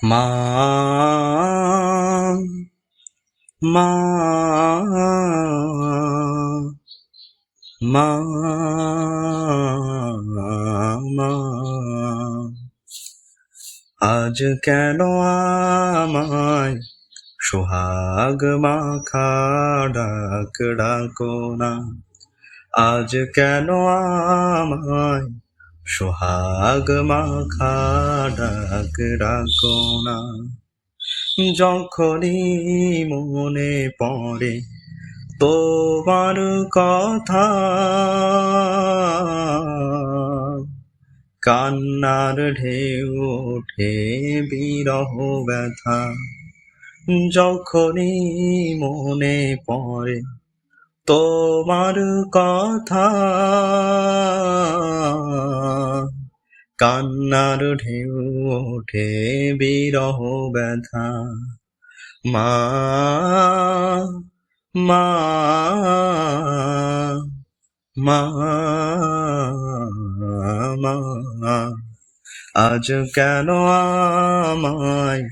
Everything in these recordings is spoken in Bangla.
মা মা মা মা আজ কেন আমায় সোহাগ মাখা ডাক ডাকো না আজ কেন আমায় সোহাগ মাখা ডাক ডাকো না যখনই মনে পড়ে তোমার কথা কান্নার ঢেউ ওঠে বিরহ ব্যথা যখনই মনে পড়ে তোমার কথা কান্নার ঢেউ ওঠে বিরহ ব্যথা মা মা মা মা আজ কেন আমায়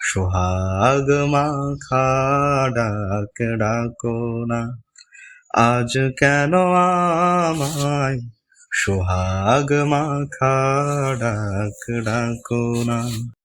সোহাগ মাখা ডাক ডাকো না আজ কেন আমায় সোহাগ মাখা ডাক ডাকো না